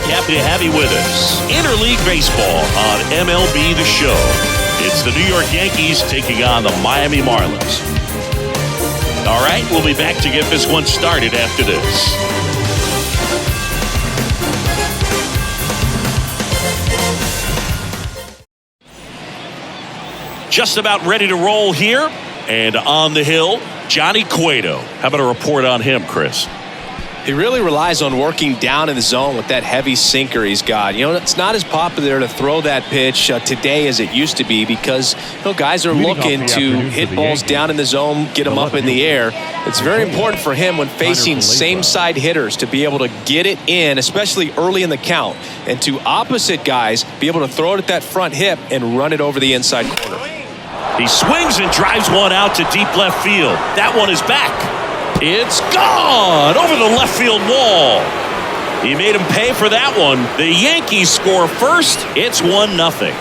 Happy to have you with us. Interleague Baseball on MLB The Show. It's the New York Yankees taking on the Miami Marlins. All right, we'll be back to get this one started after this. Just about ready to roll here. And on the hill, Johnny Cueto. How about a report on him, Chris? He really relies on working down in the zone with that heavy sinker he's got. You know, it's not as popular to throw that pitch today as it used to be because, you know, guys are looking to hit balls down in the zone, get them up in the air. It's very important for him when facing same-side hitters to be able to get it in, especially early in the count, and to opposite guys be able to throw it at that front hip and run it over the inside corner. He swings and drives one out to deep left field. That one is back. It's gone over the left field wall. He made him pay for that one. The Yankees score first. It's 1-0.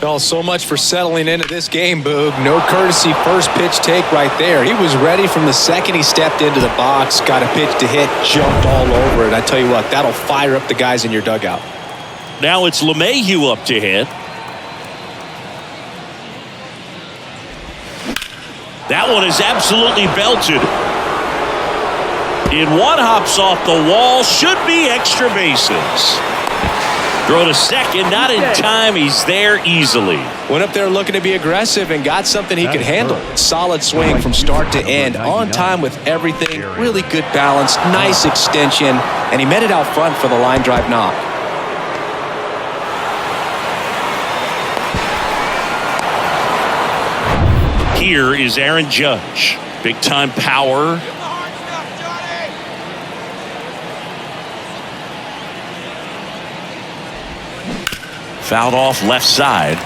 Well, so much for settling into this game, Boog. No courtesy first pitch take right there. He was ready from the second he stepped into the box, got a pitch to hit, jumped all over it. I tell you what, that'll fire up the guys in your dugout. Now it's LeMahieu up to hit. That one is absolutely belted. In one hops off the wall, should be extra bases. Throw to second, not in time. He's there easily. Went up there looking to be aggressive and got something he could handle. Solid swing from start to end. On time with everything. Really good balance. Nice extension. And he met it out front for the line drive knock. Here is Aaron Judge. Big time power. Fouled off left side.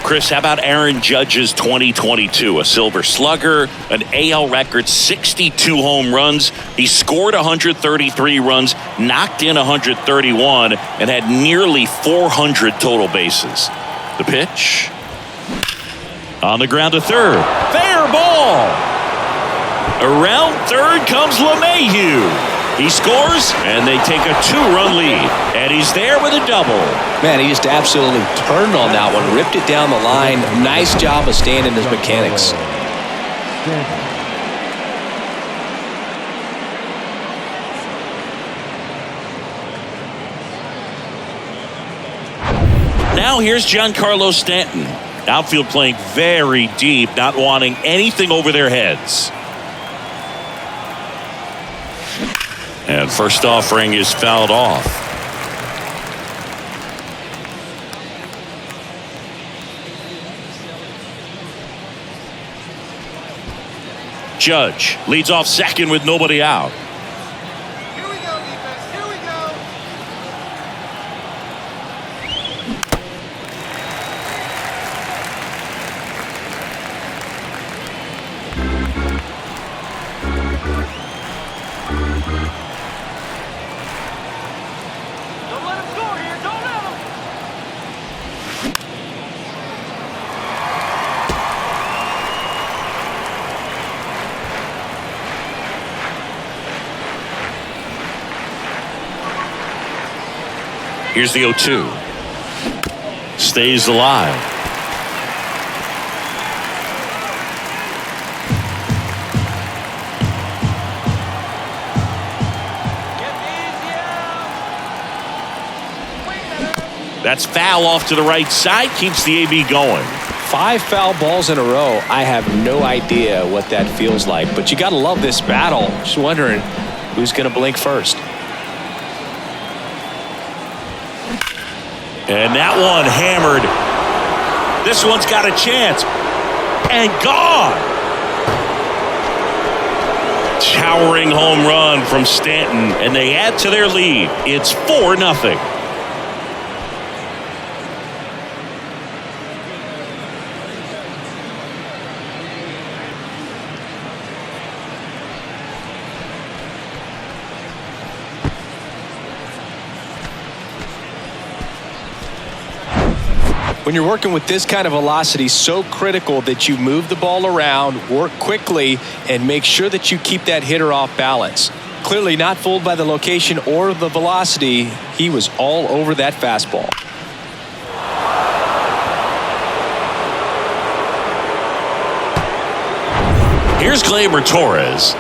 Chris, how about Aaron Judge's 2022? A Silver Slugger, an AL record 62 home runs. He scored 133 runs, knocked in 131, and had nearly 400 total bases. The pitch. On the ground to third. Fair ball. Around third comes LeMahieu. He scores, and they take a 2-run lead. And he's there with a double. Man, he just absolutely turned on that one, ripped it down the line. Nice job of staying in his mechanics. Now here's Giancarlo Stanton. Outfield playing very deep, not wanting anything over their heads. And first offering is fouled off. Judge leads off second with nobody out. Here we go, defense. Here we go. Don't let him score here. Don't let him. Here's the 0-2. Stays alive. That's foul off to the right side. Keeps the AB going. 5 foul balls in a row. I have no idea what that feels like. But you got to love this battle. Just wondering who's going to blink first. And that one hammered. This one's got a chance. And gone. Towering home run from Stanton. And they add to their lead. It's 4-0. When you're working with this kind of velocity, so critical that you move the ball around, work quickly, and make sure that you keep that hitter off balance. Clearly not fooled by the location or the velocity. He was all over that fastball. Here's Gleyber Torres.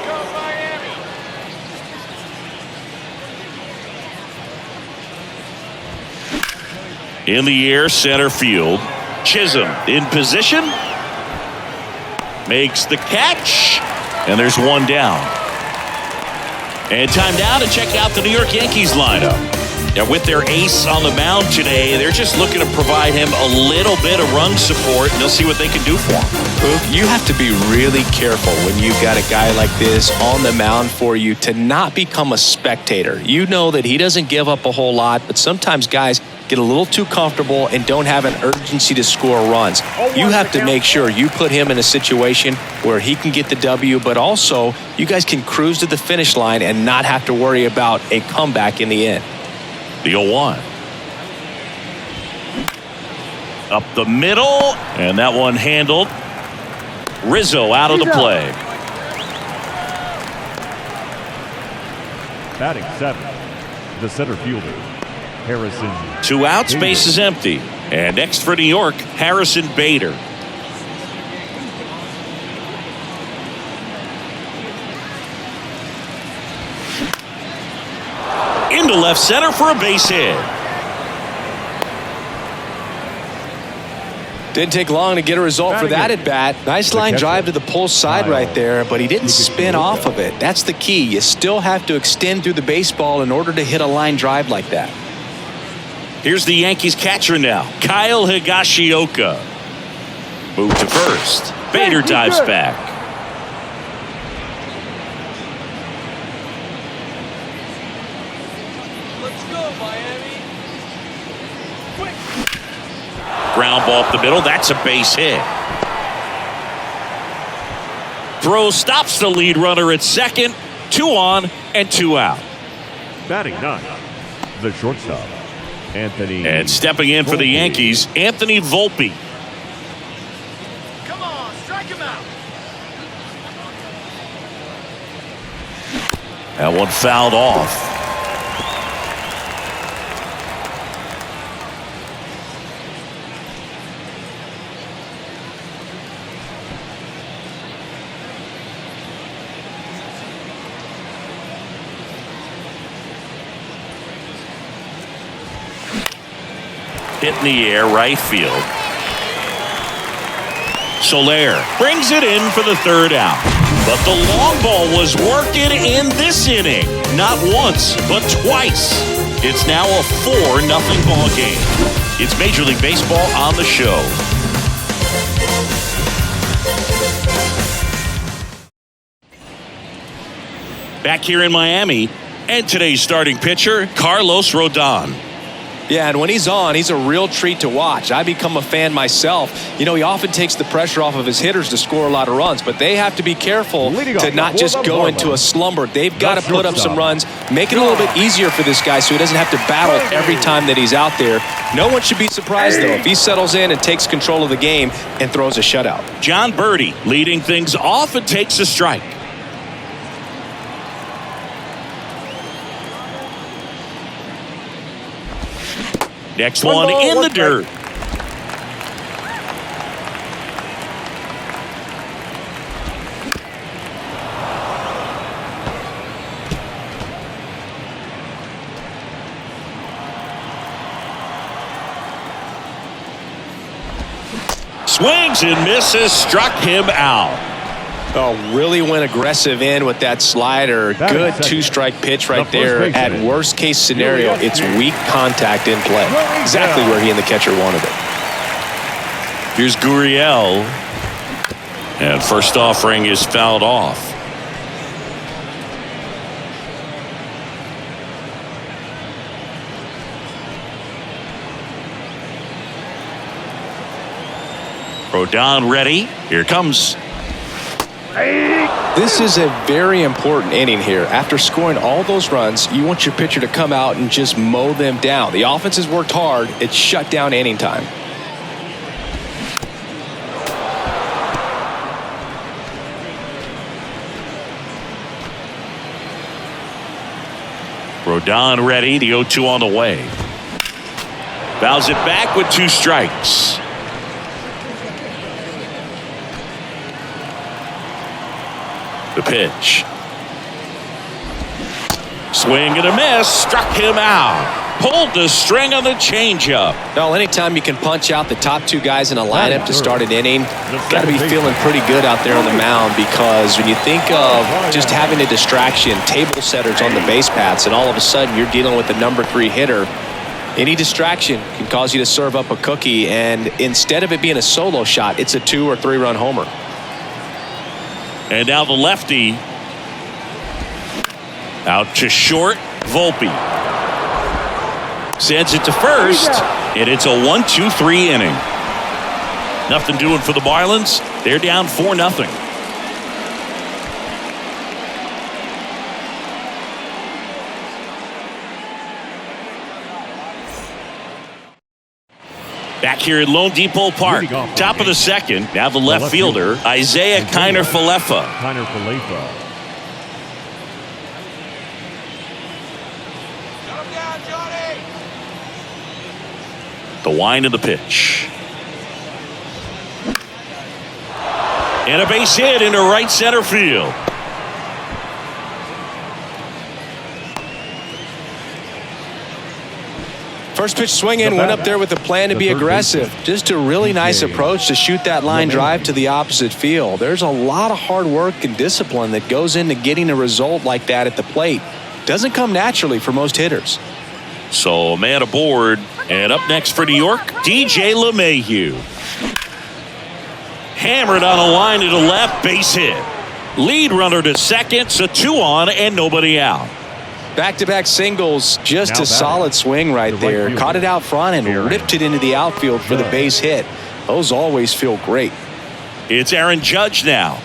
Go Miami. In the air, center field. Chisholm in position. Makes the catch. And there's one down. And time now to check out the New York Yankees lineup. Now, with their ace on the mound today, they're just looking to provide him a little bit of run support, and they'll see what they can do for him. You have to be really careful when you've got a guy like this on the mound for you to not become a spectator. You know that he doesn't give up a whole lot, but sometimes guys get a little too comfortable and don't have an urgency to score runs. You have to make sure you put him in a situation where he can get the W, but also you guys can cruise to the finish line and not have to worry about a comeback in the end. The 0-1. Up the middle, and that one handled. Rizzo out of the play. Batting 7, the center fielder, Harrison. 2 outs, base is empty. And next for New York, Harrison Bader. Into left center for a base hit. Didn't take long to get a result for that at bat. Nice line drive to the pull side right there, but he didn't spin off of it. That's the key. You still have to extend through the baseball in order to hit a line drive like that. Here's the Yankees catcher now, Kyle Higashioka. Move to first. Bader dives back. Let's go, Miami. Quick. Ground ball up the middle. That's a base hit. Throw stops the lead runner at second. 2 on and 2 out. Batting 9, the shortstop, Anthony. And stepping in for the Yankees, Anthony Volpe. Come on, strike him out. That one fouled off. Hit in the air, right field. Soler brings it in for the 3rd out. But the long ball was working in this inning. Not once, but twice. It's now a 4-0 ball game. It's Major League Baseball on the show. Back here in Miami, and today's starting pitcher, Carlos Rodon. Yeah, and when he's on, he's a real treat to watch. I become a fan myself. You know, he often takes the pressure off of his hitters to score a lot of runs, but they have to be careful to not just go into a slumber. They've got to put up some runs, make it a little bit easier for this guy so he doesn't have to battle every time that he's out there. No one should be surprised, though, if he settles in and takes control of the game and throws a shutout. John Birdie leading things off and takes a strike. Next one in the dirt. Swings and misses, struck him out. Oh, really went aggressive in with that slider. Good 2-strike pitch right there. At worst case scenario, it's weak contact in play. Exactly where he and the catcher wanted it. Here's Gurriel. And first offering is fouled off. Rodon ready. Here comes. This is a very important inning here. After scoring all those runs, you want your pitcher to come out and just mow them down. The offense has worked hard. It's shut down inning time. Rodon ready. The 0-2 on the way. Fouls it back with 2 strikes. The pitch. Swing and a miss. Struck him out. Pulled the string on the changeup. Well, anytime you can punch out the top 2 guys in a lineup to start an inning, got to be feeling pretty good out there on the mound, because when you think of just having a distraction, table setters on the base paths, and all of a sudden you're dealing with the number 3 hitter, any distraction can cause you to serve up a cookie, and instead of it being a solo shot, it's a 2 or 3 run homer. And now the lefty. Out to short. Volpe sends it to first, and it's a 1-2-3 inning. Nothing doing for the Marlins. They're down 4-0. Back here at Lone Depot Park, top of the second. Now the left fielder, Isaiah Kiner-Falefa. The wind of the pitch. And a base hit into right center field. First pitch swinging, went up there with a plan to be aggressive. Just a really nice approach to shoot that line drive to the opposite field. There's a lot of hard work and discipline that goes into getting a result like that at the plate. Doesn't come naturally for most hitters. So a man aboard, and up next for New York, DJ LeMahieu. Hammered on a line to the left, base hit. Lead runner to second, so 2 on and nobody out. Back-to-back singles, just a solid swing right there. Caught it out front and ripped it into the outfield for the base hit. Those always feel great. It's Aaron Judge now.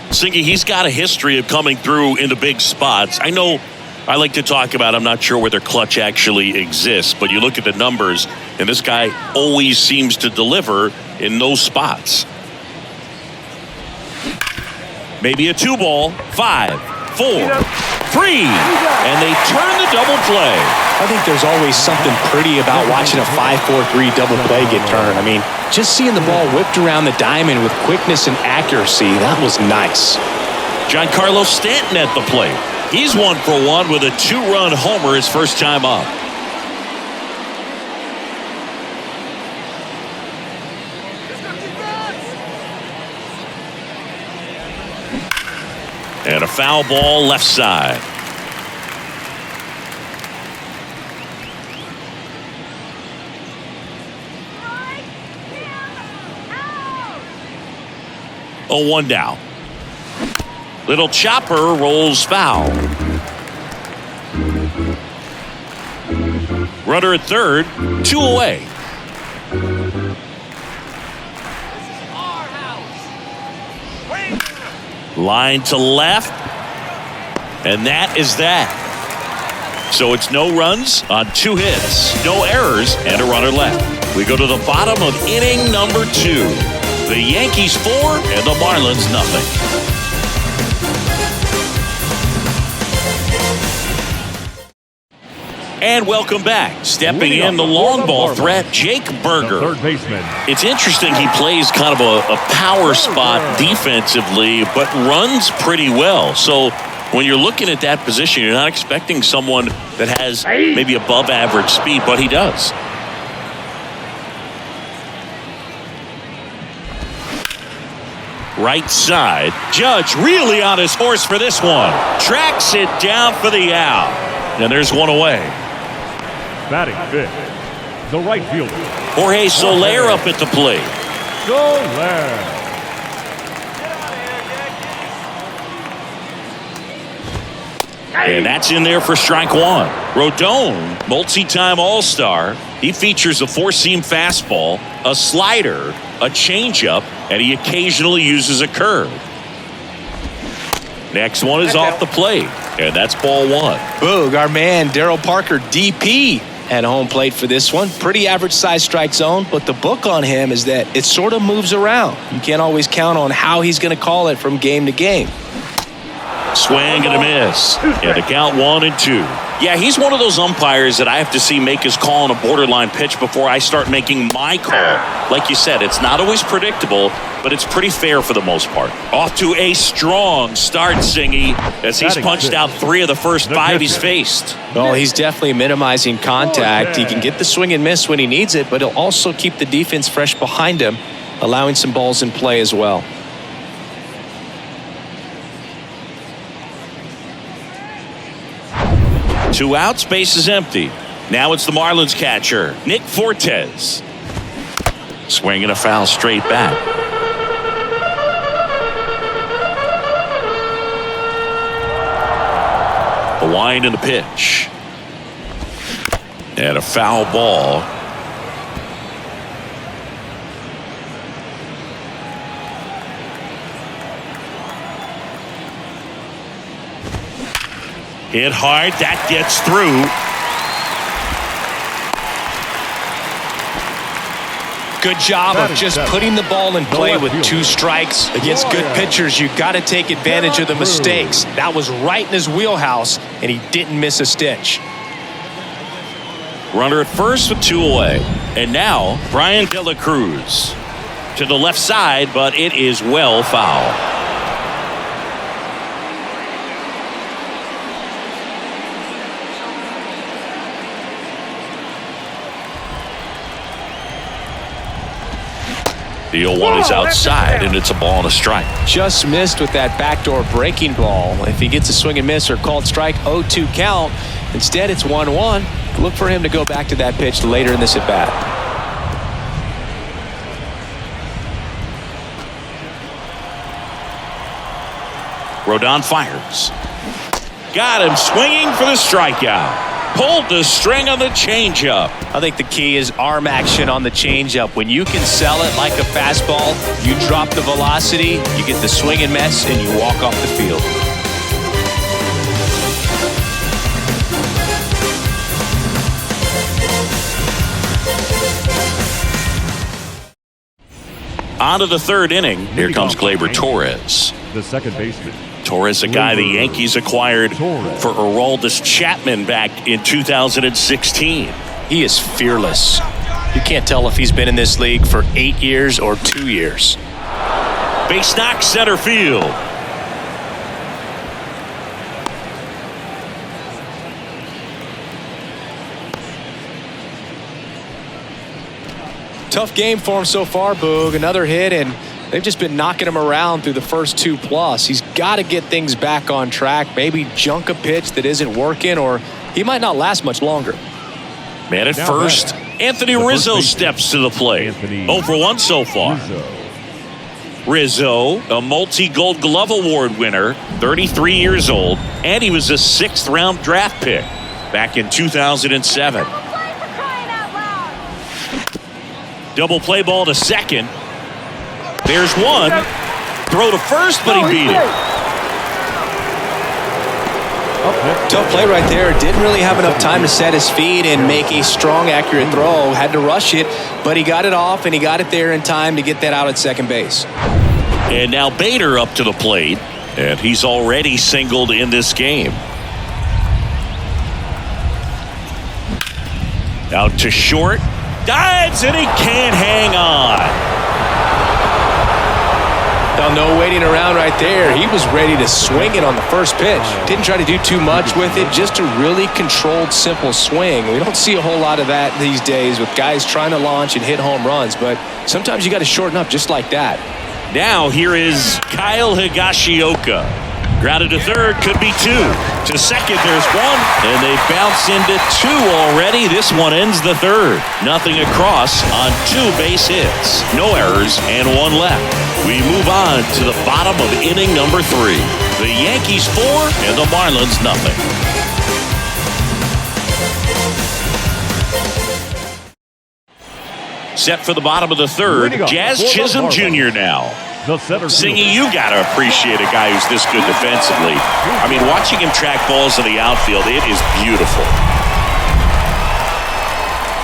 Singy, he's got a history of coming through in the big spots. I know I like to talk about, I'm not sure whether clutch actually exists, but you look at the numbers, and this guy always seems to deliver in those spots. Maybe a 2-ball, 5, 4, 3, and they turn the double play. I think there's always something pretty about watching a 5-4-3 double play get turned. I mean, just seeing the ball whipped around the diamond with quickness and accuracy, that was nice. Giancarlo Stanton at the plate. He's 1 for 1 with a 2-run homer his first time up. And a foul ball left side. Oh, 1 down. Little chopper rolls foul. Runner at third, 2 away. Line to left, and that is that. So it's no runs on 2 hits, no errors, and a runner left. We go to the bottom of inning number 2. The Yankees 4 and the Marlins nothing. And welcome back. Stepping in the long ball threat, Jake Burger. Third baseman. It's interesting he plays kind of a power spot defensively, but runs pretty well. So when you're looking at that position, you're not expecting someone that has maybe above average speed, but he does. Right side. Judge really on his horse for this one. Tracks it down for the out. And there's 1 away. Batting 5th, the right fielder. Jorge Soler up at the plate. Soler. And that's in there for strike 1. Rodon, multi-time All-Star. He features a 4-seam fastball, a slider, a changeup, and he occasionally uses a curve. Next one is off the plate, and that's ball one. Boog, our man Daryl Parker, DP, at home plate for this one. Pretty average size strike zone, but the book on him is that it sort of moves around. You can't always count on how he's going to call it from game to game. Swing and a miss. And the count 1-2. Yeah, he's one of those umpires that I have to see make his call on a borderline pitch before I start making my call. Like you said, it's not always predictable, but it's pretty fair for the most part. Off to a strong start, Singy, as he's punched out 3 of the first 5 he's faced. Well, he's definitely minimizing contact. He can get the swing and miss when he needs it, but he'll also keep the defense fresh behind him, allowing some balls in play as well. Two outs, base is empty. Now it's the Marlins catcher, Nick Fortes. Swinging a foul straight back. A wind and a pitch. And a foul ball. Hit hard, that gets through. Good job of just putting the ball in play with 2 strikes. Against good pitchers, you got to take advantage of the mistakes. That was right in his wheelhouse, and he didn't miss a stitch. Runner at first with 2 away. And now, Brian De La Cruz. To the left side, but it is well foul. The 0-1 is outside, and it's a ball and a strike. Just missed with that backdoor breaking ball. If he gets a swing and miss or called strike, 0-2 count. Instead, it's 1-1. Look for him to go back to that pitch later in this at-bat. Rodon fires. Got him swinging for the strikeout. Pulled the string on the changeup. I think the key is arm action on the changeup. When you can sell it like a fastball, you drop the velocity, you get the swing and miss, and you walk off the field. On to the 3rd inning. Here comes Gleyber Torres. The second baseman. Torres, a guy the Yankees acquired for Aroldis Chapman back in 2016. He is fearless. You can't tell if he's been in this league for 8 years or 2 years. Base knock, center field. Tough game for him so far, Boog. Another hit, and they've just been knocking him around through the first 2+. He's got to get things back on track. Maybe junk a pitch that isn't working, or he might not last much longer. Man at first, Anthony Rizzo steps to the plate. 0 for 1 so far. Rizzo, a multi-Gold Glove Award winner, 33 years old, and he was a 6th-round draft pick back in 2007. Double play ball to second. There's one. Throw to first, but he beat it. Tough play right there. Didn't really have enough time to set his feet and make a strong, accurate throw. Had to rush it, but he got it off, and he got it there in time to get that out at second base. And now Bader up to the plate, and he's already singled in this game. Out to short. Dives, and he can't hang on. No waiting around right there. He was ready to swing it on the first pitch. Didn't try to do too much with it. Just a really controlled, simple swing. We don't see a whole lot of that these days with guys trying to launch and hit home runs, but sometimes you got to shorten up just like that. Now here is Kyle Higashioka. Grounded to third, could be 2. To second, there's 1, and they bounce into 2 already. This one ends the 3rd. Nothing across on 2 base hits. No errors and 1 left. We move on to the bottom of inning number 3. The Yankees 4 and the Marlins nothing. Set for the bottom of the 3rd, Jazz Chisholm Jr. now. The center Singy, fielder. you got to appreciate a guy who's this good defensively. I mean, watching him track balls in the outfield, it is beautiful.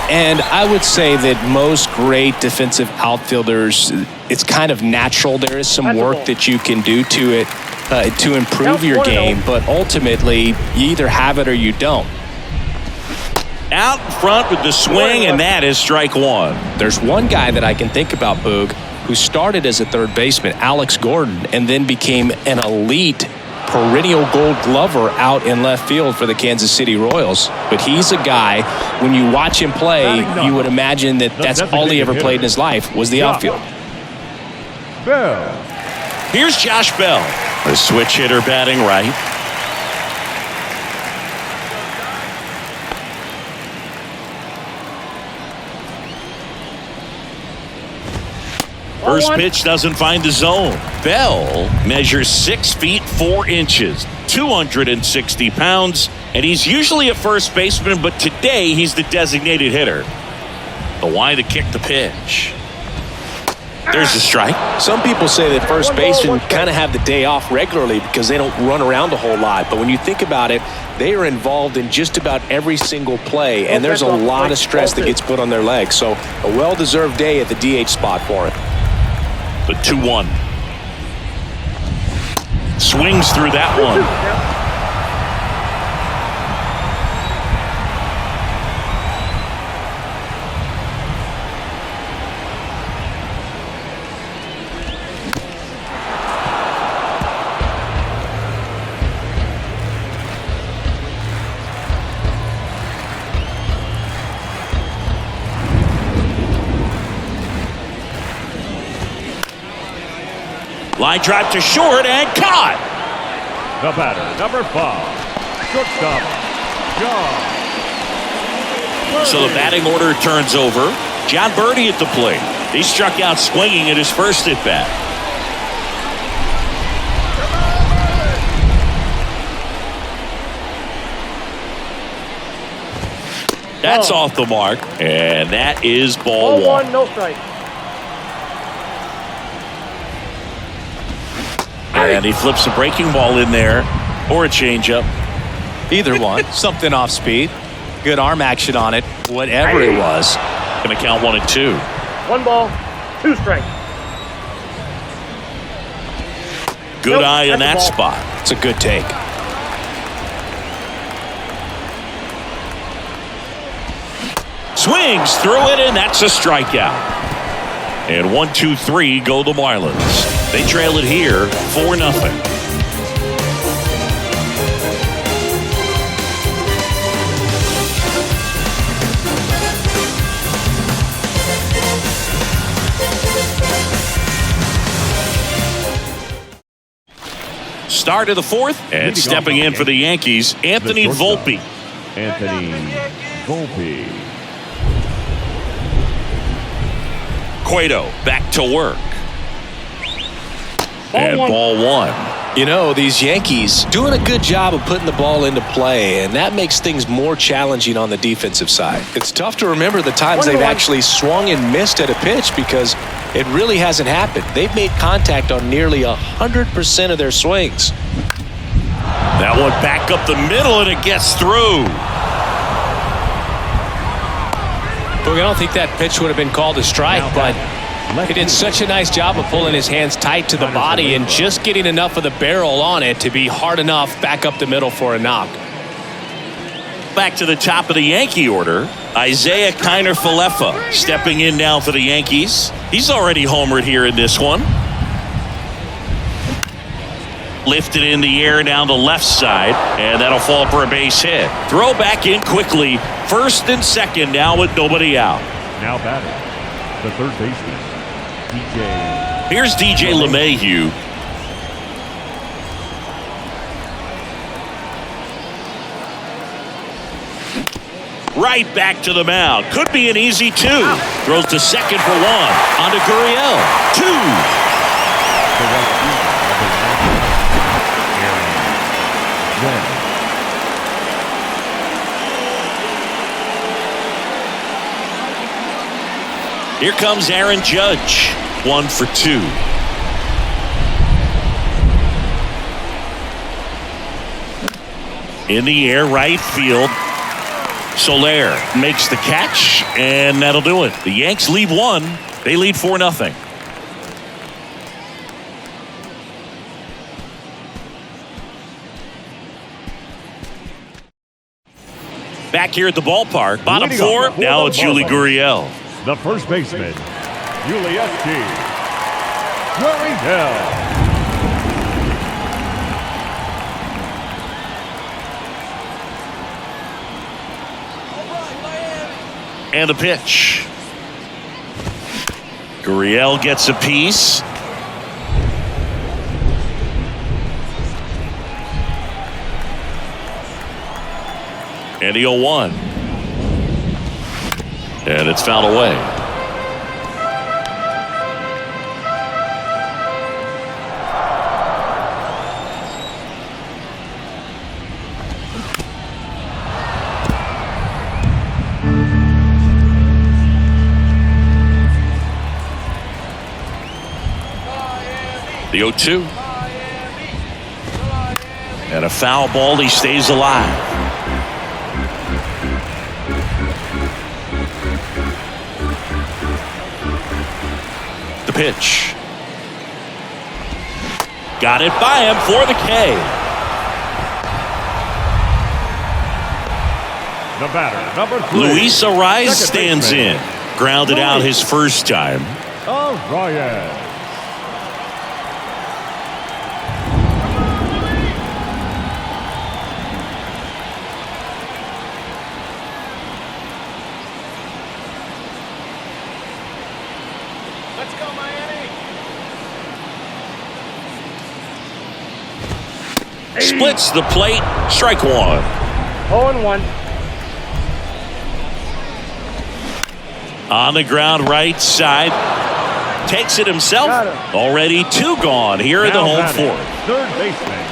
And I would say that most great defensive outfielders, it's kind of natural. There is some work that you can do to it to improve your game, but ultimately, you either have it or you don't. Out in front with the swing, and that is strike one. There's one guy that I can think about, Boog, who started as a third baseman, Alex Gordon, and then became an elite perennial Gold Glover out in left field for the Kansas City Royals. But he's a guy, when you watch him play, you would imagine that that's all he ever played in his life was the outfield. Bell. Here's Josh Bell, a switch hitter batting right. First pitch doesn't find the zone. Bell measures 6 feet 4 inches, 260 pounds, and he's usually a first baseman, but today he's the designated hitter. The why to kick the pitch. There's a strike. Some people say that first basemen kind of have the day off regularly because they don't run around a whole lot. But when you think about it, they are involved in just about every single play, and there's a lot of stress that gets put on their legs. So a well-deserved day at the DH spot for him. The 2-1. Swings through that one. Line drive to short and caught. The batter, number 5, shortstop, John. So the batting order turns over. John Birdie at the plate. He struck out swinging at his first at bat. That's off the mark, and that is ball one. No strike. And he flips a breaking ball in there, or a changeup. Either one. Something off speed. Good arm action on it. Whatever it was. Going to count 1 and 2. 1 ball, 2 strikes. Good eye in that spot. It's a good take. Swings through it, and that's a strikeout. And 1, 2, 3 go the Marlins. They trail it here 4-0. Start of the 4th, and stepping in for the Yankees, Anthony Volpe. Anthony Volpe. Cueto back to work. And ball one. You know, these Yankees doing a good job of putting the ball into play, and that makes things more challenging on the defensive side. It's tough to remember the times they've actually swung and missed at a pitch because it really hasn't happened. They've made contact on nearly 100% of their swings. That one back up the middle, and it gets through. Look, I don't think that pitch would have been called a strike, but he did such a nice job of pulling his hands tight to the body and just getting enough of the barrel on it to be hard enough back up the middle for a knock. Back to the top of the Yankee order, Isaiah Kiner-Falefa stepping in now for the Yankees. He's already homered here in this one. Lifted in the air down the left side, and that'll fall for a base hit. Throw back in quickly. First and second now with nobody out. Now batting, the third baseman, DJ. Here's DJ LeMahieu. Right back to the mound. Could be an easy 2. Throws to second for 1. On to Gurriel. 2. Here comes Aaron Judge. 1 for 2. In the air, right field. Soler makes the catch, and that'll do it. The Yanks lead 1. They lead 4-0. Back here at the ballpark, bottom 4. Now it's Yuli Gurriel. The first baseman, Yuli Gurriel. And a pitch. Gurriel gets a piece. And the 0-1. And it's fouled away. The 0-2. And a foul ball. He stays alive. The pitch. Got it by him for the K. The batter, number 3. Luis Ariz Second stands baseman. in. Grounded out his first time. Ariz. Splits the plate. Strike 1. 0-1. On the ground, right side. Takes it himself. Already 2 gone here in the home batting, 4th. Third baseman,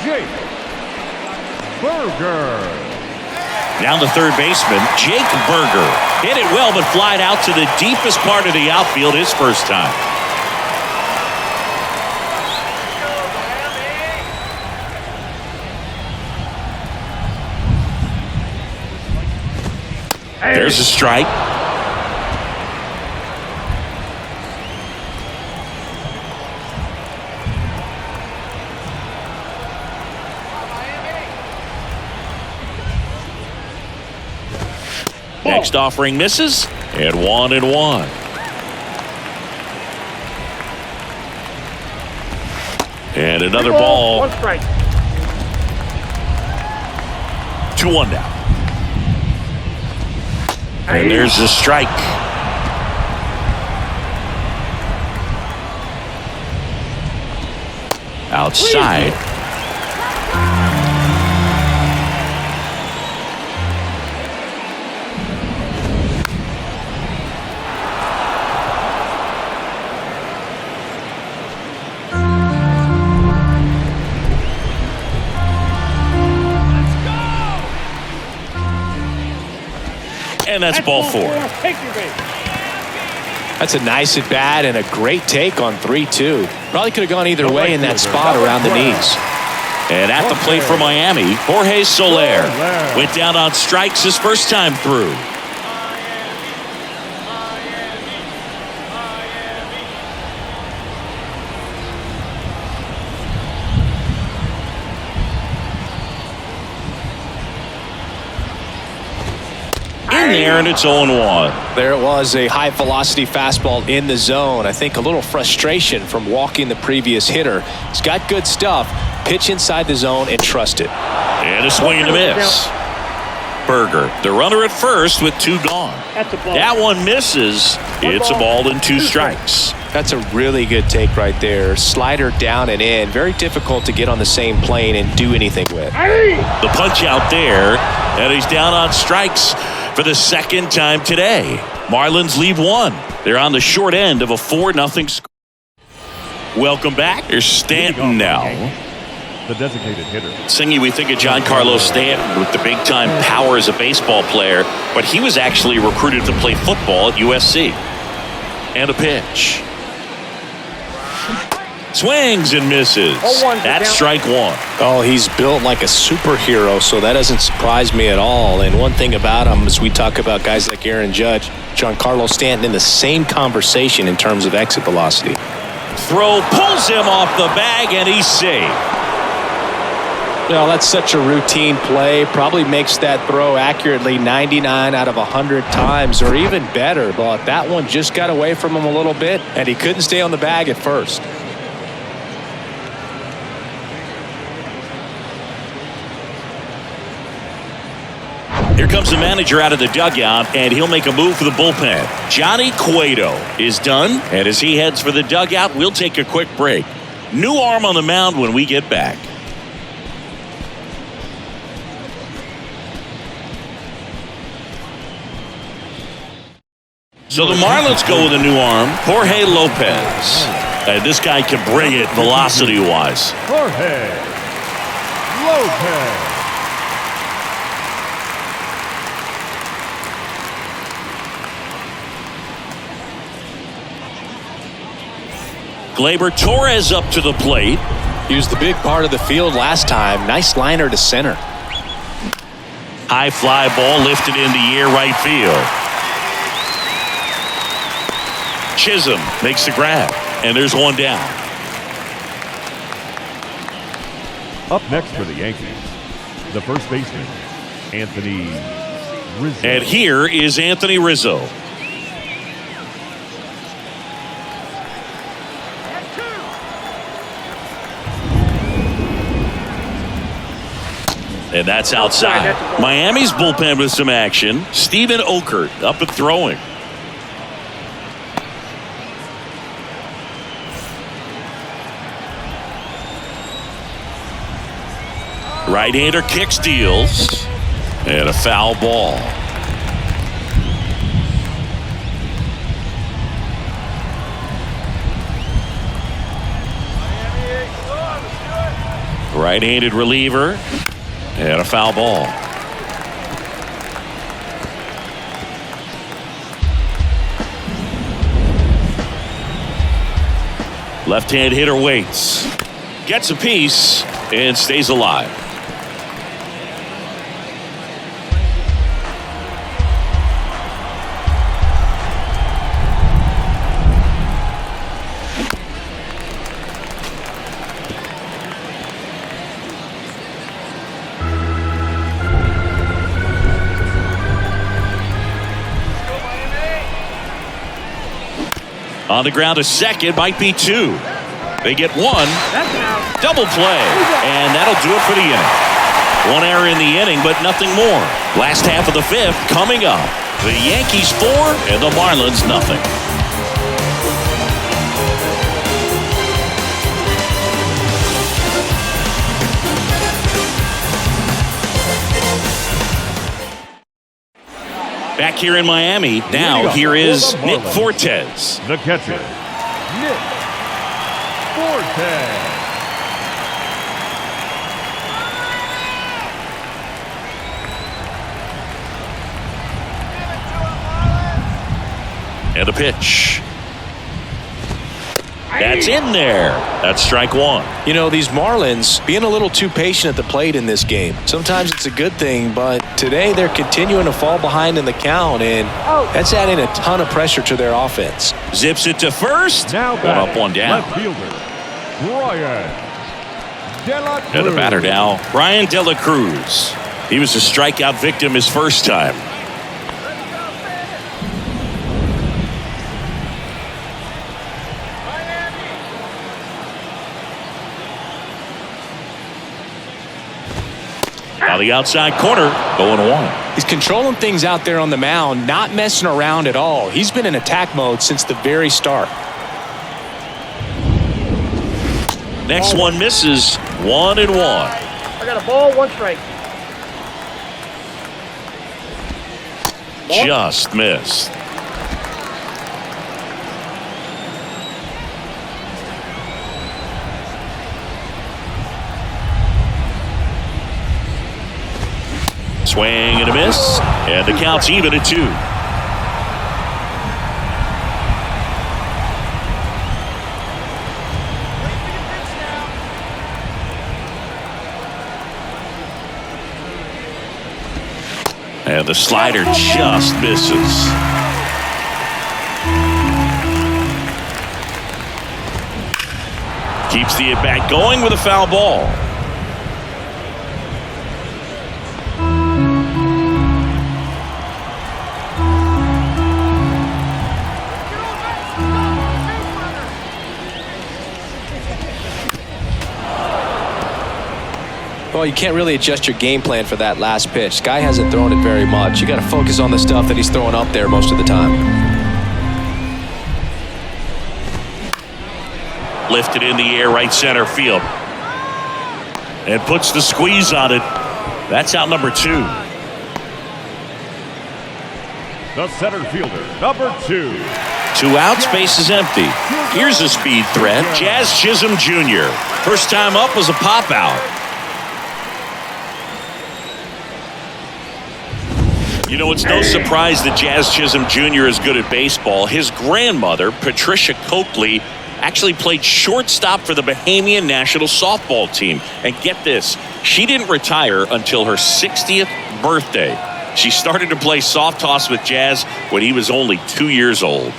Jake Burger. Down the third baseman, Jake Burger. Hit it well, but flied out to the deepest part of the outfield his first time. There's a strike. Next offering misses, and 1-1. And another ball. 1 strike. 2-1 now. And there's a strike. Outside. And that's ball 4. That's a nice at bat and a great take on 3-2. Probably could have gone either way in that spot around the knees. And at the plate for Miami, Jorge Soler went down on strikes his first time through. There, and it's 0-1. There it was, a high velocity fastball in the zone. I think a little frustration from walking the previous hitter. He's got good stuff. Pitch inside the zone and trust it. And a swing and a miss. Burger, the runner at first with 2 gone. That one misses. It's a ball and 2 strikes. That's a really good take right there. Slider down and in. Very difficult to get on the same plane and do anything with. The punch out there, and he's down on strikes for the second time today. Marlins lead 1. They're on the short end of a 4-0 score. Welcome back. Here's Stanton now. The designated hitter. Singy, we think of Giancarlo Stanton with the big-time power as a baseball player, but he was actually recruited to play football at USC. And a pitch. Swings and misses. 0-1, That's down. strike one. Oh, he's built like a superhero, so that doesn't surprise me at all. And one thing about him, as we talk about guys like Aaron Judge, Giancarlo Stanton in the same conversation in terms of exit velocity. Throw pulls him off the bag, and he's safe. Well, that's such a routine play. Probably makes that throw accurately 99 out of 100 times, or even better. But that one just got away from him a little bit, and he couldn't stay on the bag at first. Here comes the manager out of the dugout, and he'll make a move for the bullpen. Johnny Cueto is done, and as he heads for the dugout, we'll take a quick break. New arm on the mound when we get back. So the Marlins go with a new arm, Jorge Lopez. And this guy can bring it velocity-wise. Jorge Lopez. Gleyber Torres up to the plate. He was the big part of the field last time. Nice liner to center. High fly ball lifted in the air right field. Chisholm makes the grab, and there's one down. Up next for the Yankees, the first baseman, Anthony Rizzo. And here is Anthony Rizzo. And that's outside. Miami's bullpen with some action. Steven Okert up and throwing. Right-hander kicks, deals, and a foul ball. Right-handed reliever, and a foul ball. Left-hand hitter waits, gets a piece, and stays alive. On the ground to second, might be two. They get one. Double play, and that'll do it for the inning. One error in the inning, but nothing more. Last half of the fifth coming up. The Yankees 4 and the Marlins nothing. Back here in Miami, now here is Nick Fortes. The catcher, Nick Fortes. And a pitch. That's in there. That's strike one. You know, these Marlins being a little too patient at the plate in this game. Sometimes it's a good thing, but today they're continuing to fall behind in the count, and that's adding a ton of pressure to their offense. Zips it to first. Now one up, one down. left fielder, Brian De La Cruz. And the batter now, Brian De La Cruz. He was a strikeout victim his first time. Now the outside corner, 0-1. He's controlling things out there on the mound, not messing around at all. He's been in attack mode since the very start. Next one misses, 1-1. I got a ball, one strike. Just missed. Swing and a miss, and the count's even at 2. And the slider just misses. Keeps the at-bat going with a foul ball. Well, you can't really adjust your game plan for that last pitch. Guy hasn't thrown it very much. You got to focus on the stuff that he's throwing up there most of the time. Lifted in the air, right center field. And puts the squeeze on it. That's out number 2. The center fielder, number 2. 2 outs, base is empty. Here's a speed threat, Jazz Chisholm Jr. First time up was a pop out. You know, it's no surprise that Jazz Chisholm Jr. is good at baseball. His grandmother, Patricia Coakley, actually played shortstop for the Bahamian national softball team. And get this, she didn't retire until her 60th birthday. She started to play soft toss with Jazz when he was only 2 years old.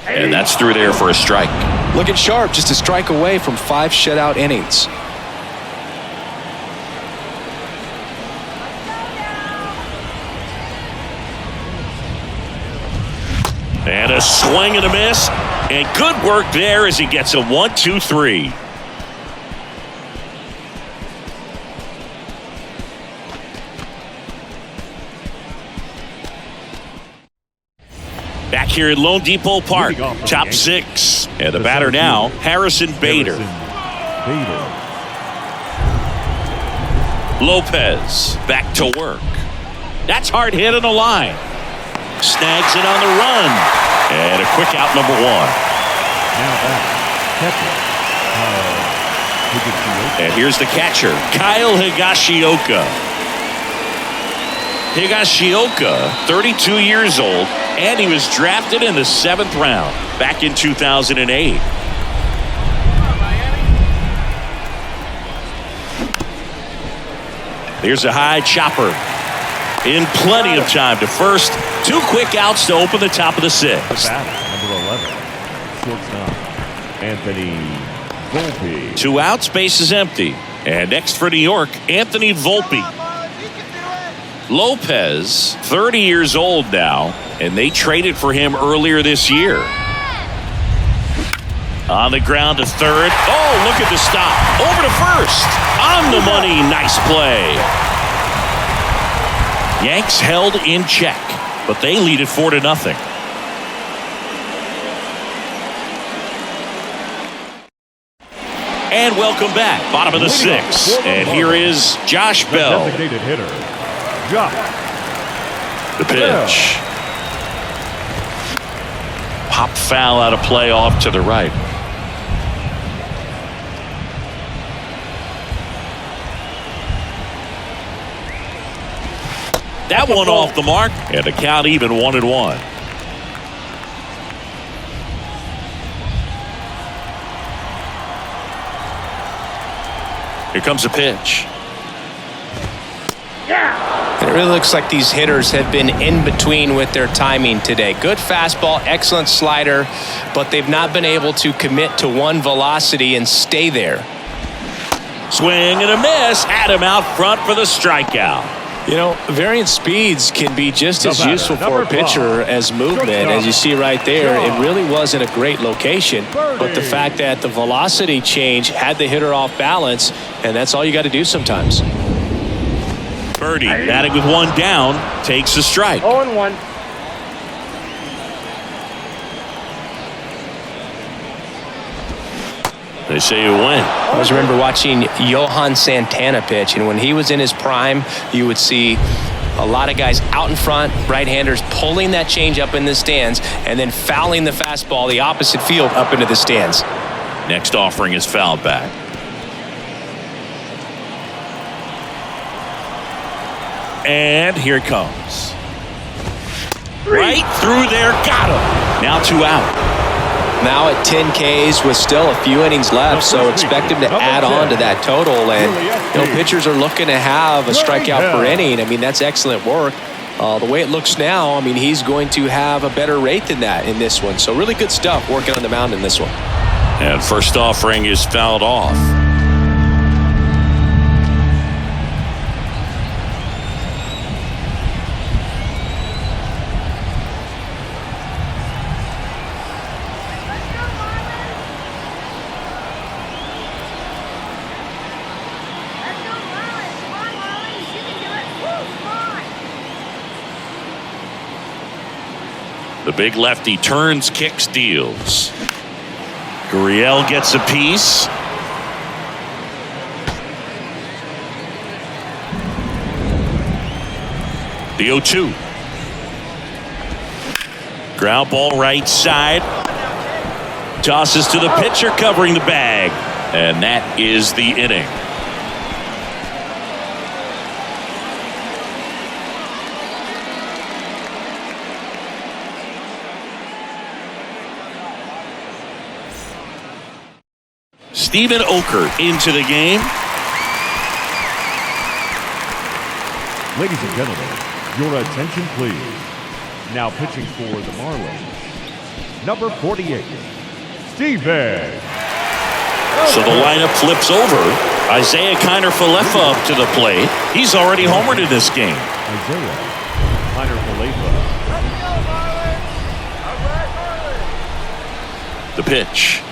And that's through there for a strike. Looking sharp, just a strike away from 5 shutout innings. And a swing and a miss. And good work there as he gets a 1-2-3. Back here at Lone Depot Park, top 6. And the batter now, Harrison Bader. Lopez back to work. That's hard hit on the line. Snags it on the run. And a quick out, number 1. And here's the catcher, Kyle Higashioka. Higashioka, 32 years old, and he was drafted in the 7th round back in 2008. Here's a high chopper. In plenty of time to first. 2 quick outs to open the top of the 6th. Number 11, shortstop, Anthony Volpe. 2 outs, base is empty. And next for New York, Anthony Volpe. Lopez, 30 years old now, and they traded for him earlier this year. On the ground to third. Oh, look at the stop. Over to first. On the money. Nice play. Yanks held in check, but they lead it 4-0. And welcome back. Bottom of the 6th. And here is Josh Bell. Designated hitter, Josh. The pitch. Pop foul out of play off to the right. That one off the mark, and the count even 1-1. Here comes a pitch. It really looks like these hitters have been in between with their timing today. Good fastball, excellent slider, but they've not been able to commit to one velocity and stay there. Swing and a miss. Had him out front for the strikeout. You know, variant speeds can be just as useful for a pitcher as movement. As you see right there, it really wasn't a great location, but the fact that the velocity change had the hitter off balance, and that's all you got to do sometimes. Birdie, batting with 1 down, takes a strike. 0-1. They say you win. I always remember watching Johan Santana pitch, and when he was in his prime, you would see a lot of guys out in front, right-handers pulling that change up in the stands, and then fouling the fastball the opposite field up into the stands. Next offering is fouled back. And here it comes. Right through there, got him. Now 2 out. Now at 10 Ks with still a few innings left, so expect him to add on to that total. And pitchers are looking to have a strikeout per inning. I mean, that's excellent work. The way it looks now, I mean, he's going to have a better rate than that in this one. So really good stuff working on the mound in this one. And first offering is fouled off. The big lefty turns, kicks, deals. Gurriel gets a piece. The 0-2. Ground ball right side. Tosses to the pitcher covering the bag. And that is the inning. Steven Oker into the game. Ladies and gentlemen, your attention please. Now pitching for the Marlins, number 48, Steven. So the lineup flips over. Isaiah Kiner-Falefa up to the plate. He's already homered in this game. Isaiah Kiner-Falefa. The pitch.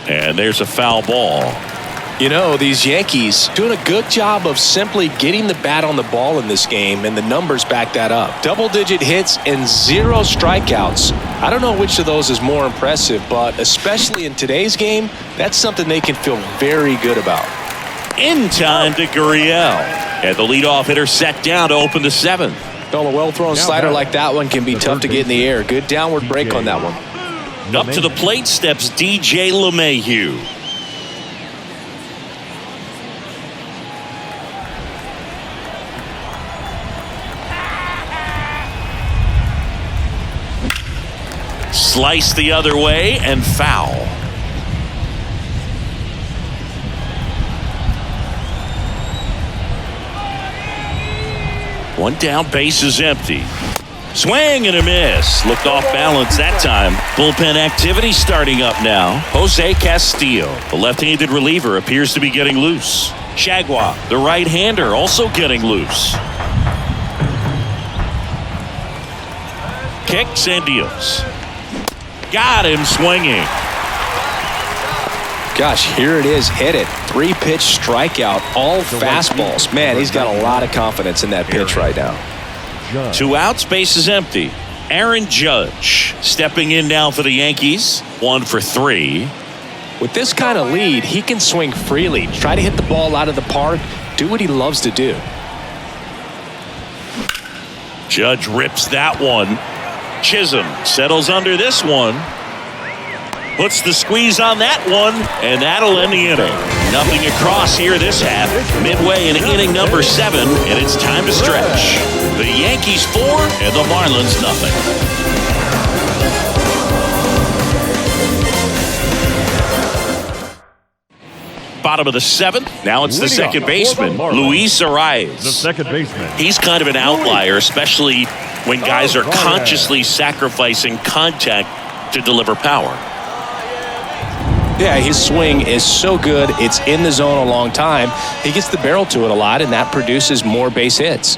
And there's a foul ball. You know, these Yankees doing a good job of simply getting the bat on the ball in this game, and the numbers back that up. Double-digit hits and 0 strikeouts. I don't know which of those is more impressive, but especially in today's game, that's something they can feel very good about. In time to Gurriel. And the leadoff hitter set down to open the 7th. Well, a well-thrown slider like that one can be tough to get in the air. Good downward break on that one. Up to the plate steps DJ LeMahieu. Slice the other way and foul. One down, base is empty. Swing and a miss. Looked off balance that time. Bullpen activity starting up now. Jose Castillo, the left-handed reliever, appears to be getting loose. Chagua, the right-hander, also getting loose. Kicks and deals. Got him swinging. Gosh, here it is, hit it. 3-pitch strikeout, all fastballs. Man, he's got a lot of confidence in that pitch right now. 2 outs, base is empty. Aaron Judge stepping in now for the Yankees. 1 for 3. With this kind of lead, he can swing freely, try to hit the ball out of the park, do what he loves to do. Judge rips that one. Chisholm settles under this one. Puts the squeeze on that one, and that'll end the inning. Nothing across here this half. Midway in inning number 7, and it's time to stretch. The Yankees 4 and the Marlins nothing. Bottom of the 7th. Now it's the second baseman, Luis Arias. The second baseman. He's kind of an outlier, especially when guys are consciously sacrificing contact to deliver power. Yeah, his swing is so good. It's in the zone a long time. He gets the barrel to it a lot, and that produces more base hits.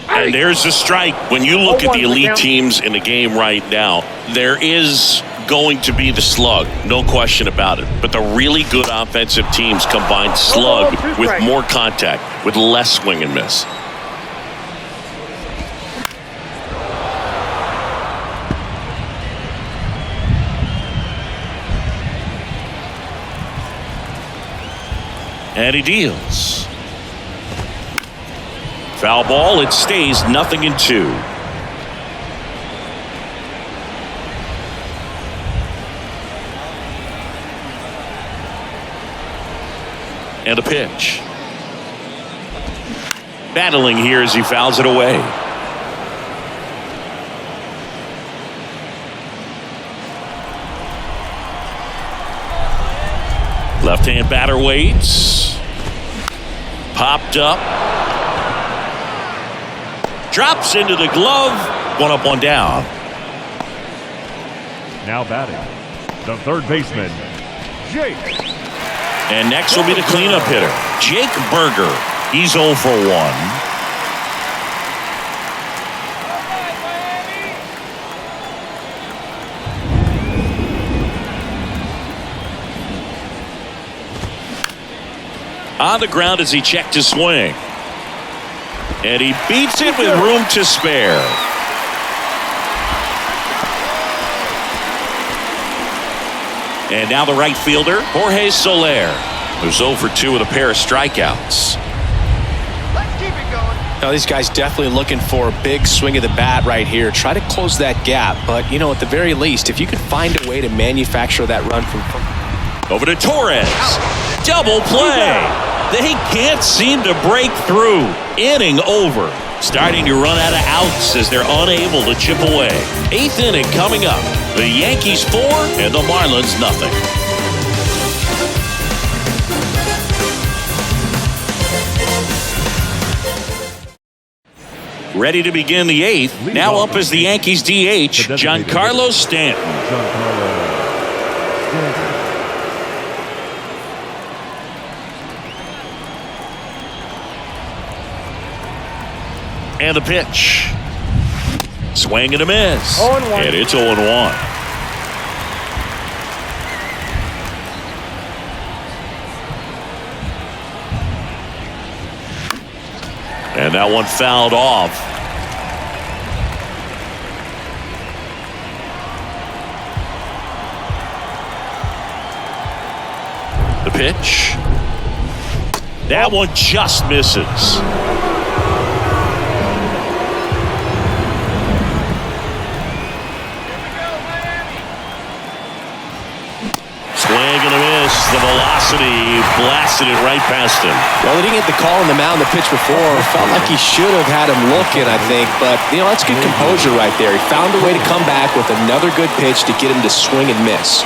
And there's a strike. When you look at the elite teams in the game right now, there is going to be the slug, no question about it. But the really good offensive teams combine slug with more contact, with less swing and miss. And he deals. Foul ball, it stays 0-2. And a pitch. Battling here as he fouls it away. Left-hand batter waits. Popped up. Drops into the glove. One up, one down. Now batting, the third baseman, Jake. And next will be the cleanup hitter, Jake Berger. He's 0 for 1. On the ground as he checked his swing. And he beats it with room to spare. And now the right fielder, Jorge Soler, who's 0 for 2 with a pair of strikeouts. Let's keep it going. Now, these guys definitely looking for a big swing of the bat right here. Try to close that gap. But, you know, at the very least, if you could find a way to manufacture that run from... Over to Torres. Double play. They can't seem to break through. Inning over. Starting to run out of outs as they're unable to chip away. 8th inning coming up. The Yankees 4 and the Marlins nothing. Ready to begin the 8th. Now up as the Yankees DH, Giancarlo Stanton. And the pitch. Swing and a miss. 0-1. And it's 0-1. And that one fouled off. The pitch. That one just misses. Swing and a miss. The velocity blasted it right past him. Well, he didn't get the call on the mound the pitch before. Felt like he should have had him looking, I think. But, you know, that's good composure right there. He found a way to come back with another good pitch to get him to swing and miss.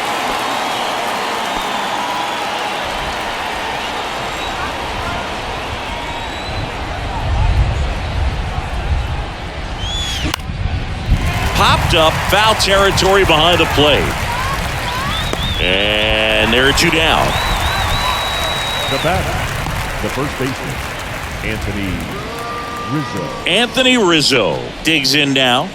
Popped up, foul territory behind the plate. And there are 2 down. The batter, the first baseman, Anthony Rizzo. Anthony Rizzo digs in now.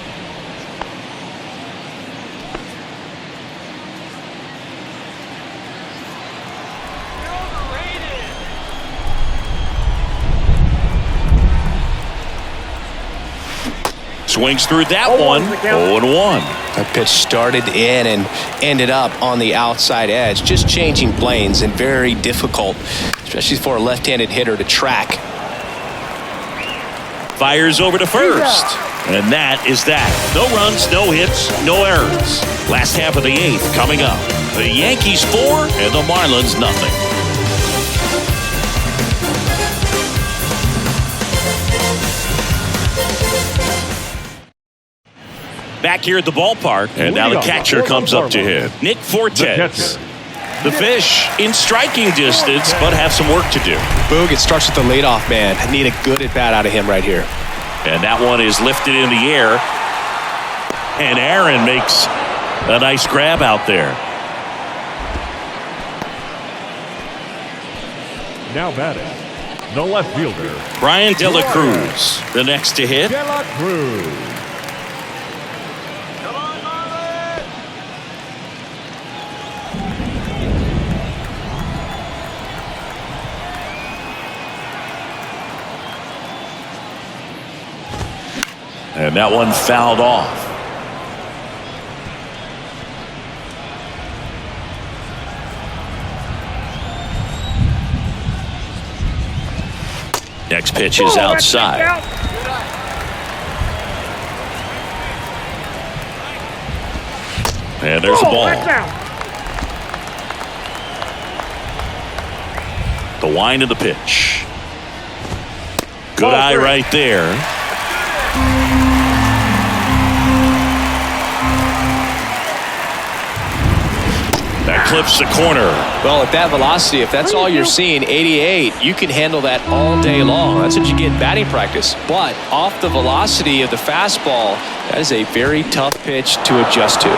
Swings through that one. 0-1. That pitch started in and ended up on the outside edge. Just changing planes and very difficult, especially for a left-handed hitter to track. Fires over to first. And that is that. No runs, no hits, no errors. Last half of the 8th coming up. The Yankees 4 and the Marlins nothing. Back here at the ballpark, and now the catcher comes up to hit. Nick Fortes. The Fish in striking distance, but have some work to do. Boog, it starts with the leadoff man. I need a good at-bat out of him right here. And that one is lifted in the air. And Aaron makes a nice grab out there. Now batting, the left fielder, Brian De La Cruz, the next to hit. De La Cruz. And that one fouled off. Next pitch is outside. And there's a ball. The wind of the pitch. Good eye right there. That clips the corner. Well, at that velocity, if that's all you're seeing, 88, you can handle that all day long. That's what you get in batting practice. But off the velocity of the fastball, that is a very tough pitch to adjust to.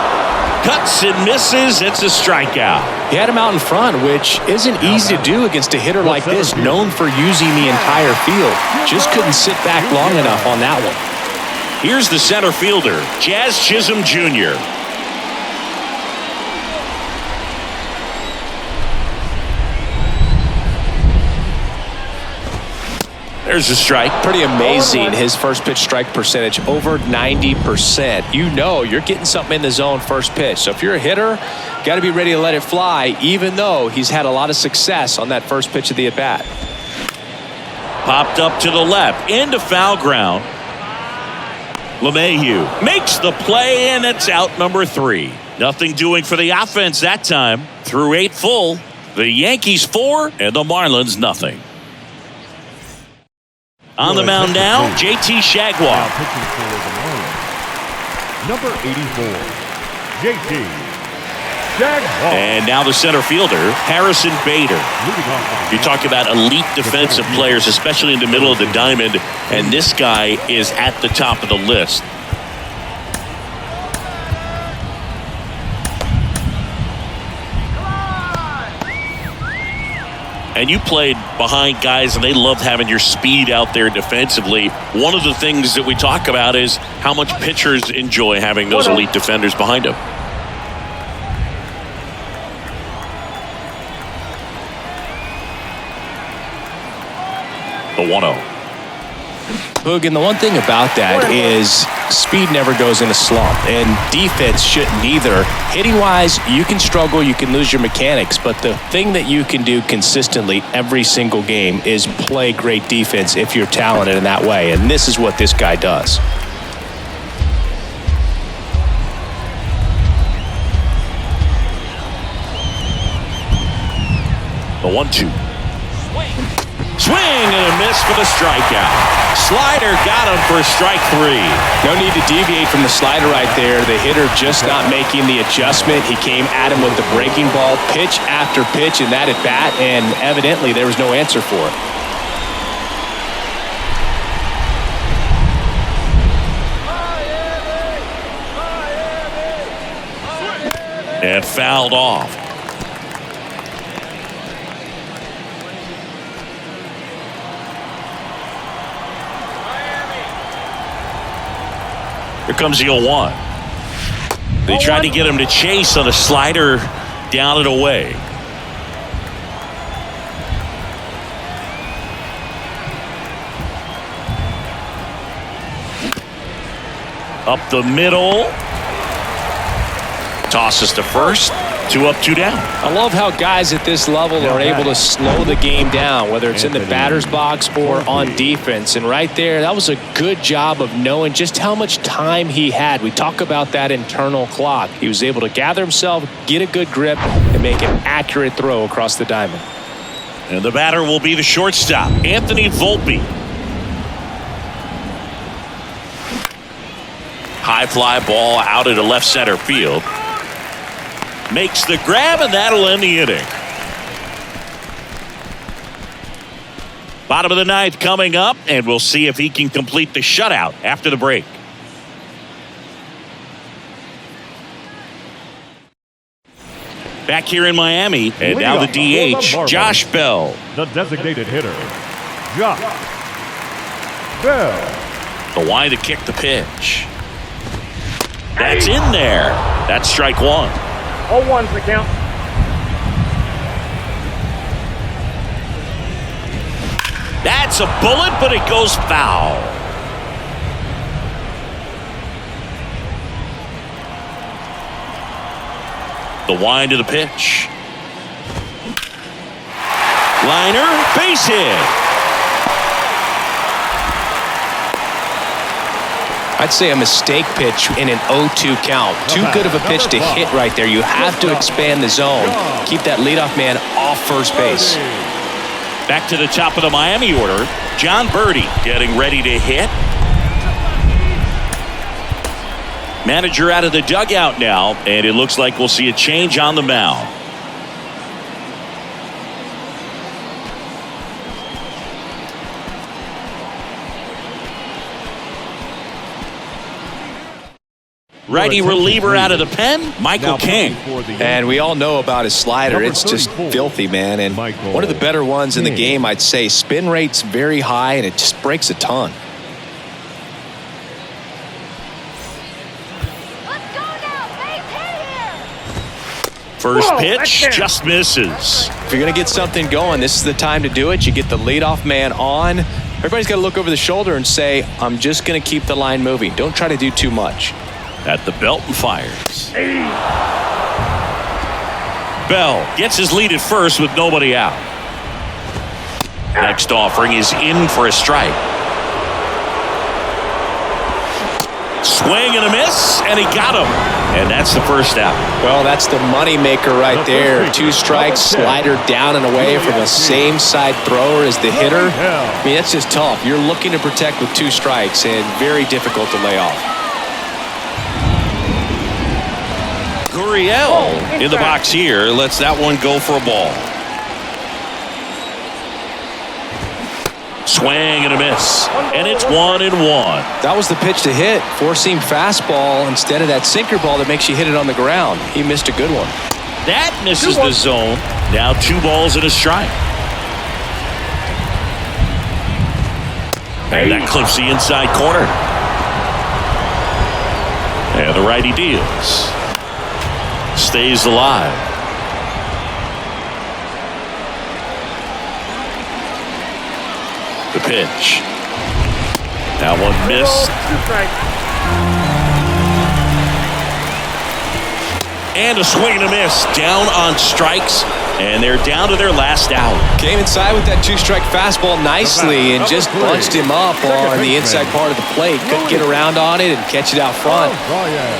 Cuts and misses. It's a strikeout. He had him out in front, which isn't easy to do against a hitter like this, known for using the entire field. Just couldn't sit back long enough on that one. Here's the center fielder, Jazz Chisholm Jr. There's a strike. Pretty amazing, his first pitch strike percentage, over 90%. You know you're getting something in the zone first pitch. So if you're a hitter, got to be ready to let it fly, even though he's had a lot of success on that first pitch of the at-bat. Popped up to the left, into foul ground. LeMahieu makes the play, and it's out number 3. Nothing doing for the offense that time. Through 8 full, the Yankees 4 and the Marlins nothing. On the mound now, JT Shagwar. Pitching for the Marlins, number 84, JT Shagwar. And now the center fielder, Harrison Bader. You talk about elite defensive players, especially in the middle of the diamond, and this guy is at the top of the list. And you played behind guys, and they loved having your speed out there defensively. One of the things that we talk about is how much pitchers enjoy having those elite defenders behind them. The 1-0. Boog, and the one thing about that is speed never goes in a slump, and defense shouldn't either. Hitting-wise, you can struggle, you can lose your mechanics, but the thing that you can do consistently every single game is play great defense if you're talented in that way, and this is what this guy does. The 1-2. Swing and a miss for the strikeout. Slider got him for strike 3. No need to deviate from the slider right there. The hitter just not making the adjustment. He came at him with the breaking ball, pitch after pitch in that at bat, and evidently there was no answer for it. And fouled off. Here comes the 0-1. They tried to get him to chase on a slider down and away. Up the middle. Tosses to first. 2 up, 2 down. I love how guys at this level are able to slow the game down, whether it's in the batter's box or on defense. And right there, that was a good job of knowing just how much time he had. We talk about that internal clock. He was able to gather himself, get a good grip, and make an accurate throw across the diamond. And the batter will be the shortstop, Anthony Volpe. High fly ball out into left center field. Makes the grab, and that'll end the inning. Bottom of the 9th coming up, and we'll see if he can complete the shutout after the break. Back here in Miami, and now the DH, Josh Bell. The designated hitter, Josh Bell. The line to kick the pitch. That's in there. That's strike 1. 0-1's the count. That's a bullet, but it goes foul. The wind to the pitch. Liner, base hit. I'd say a mistake pitch in an 0-2 count. Too good of a pitch to hit right there. You have to expand the zone. Keep that leadoff man off first base. Back to the top of the Miami order. John Birdie getting ready to hit. Manager out of the dugout now, and it looks like we'll see a change on the mound. Righty reliever out of the pen, Michael King. And we all know about his slider. It's just filthy, man. And one of the better ones in the game, I'd say. Spin rate's very high, and it just breaks a ton. First pitch just misses. If you're going to get something going, this is the time to do it. You get the leadoff man on. Everybody's got to look over the shoulder and say, I'm just going to keep the line moving. Don't try to do too much. At the belt and fires. Bell gets his lead at first with nobody out. Next offering is in for a strike. Swing and a miss, and he got him. And that's the first out. Well, that's the money maker right there. 2 strikes, slider down and away from the same side thrower as the hitter. I mean, that's just tough. You're looking to protect with 2 strikes, and very difficult to lay off. Gurriel in the box here lets that one go for a ball. Swing and a miss, and it's 1-1. That was the pitch to hit. 4-seam fastball instead of that sinker ball that makes you hit it on the ground. He missed a good one. That misses the zone. Now 2 balls and a strike. And that clips the inside corner. And the righty deals. Stays alive. The pitch. That one missed. And a swing and a miss. Down on strikes. And they're down to their last out. Came inside with that 2-strike fastball nicely and just bunched him up on the inside part of the plate. Couldn't get around on it and catch it out front.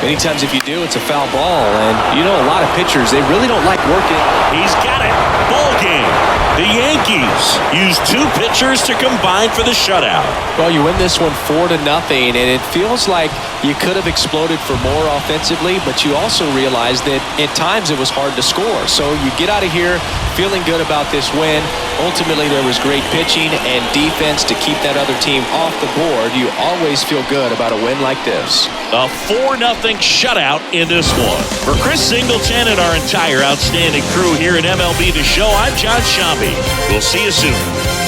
Many times if you do, it's a foul ball. And you know, a lot of pitchers, they really don't like working. He's got it. Ball game. The Yankees use 2 pitchers to combine for the shutout. Well, you win this one 4-0, and it feels like you could have exploded for more offensively, but you also realize that at times it was hard to score. So you get out of here feeling good about this win. Ultimately, there was great pitching and defense to keep that other team off the board. You always feel good about a win like this. A 4-0 shutout in this one. For Chris Singleton and our entire outstanding crew here at MLB The Show, I'm John Shambi. We'll see you soon.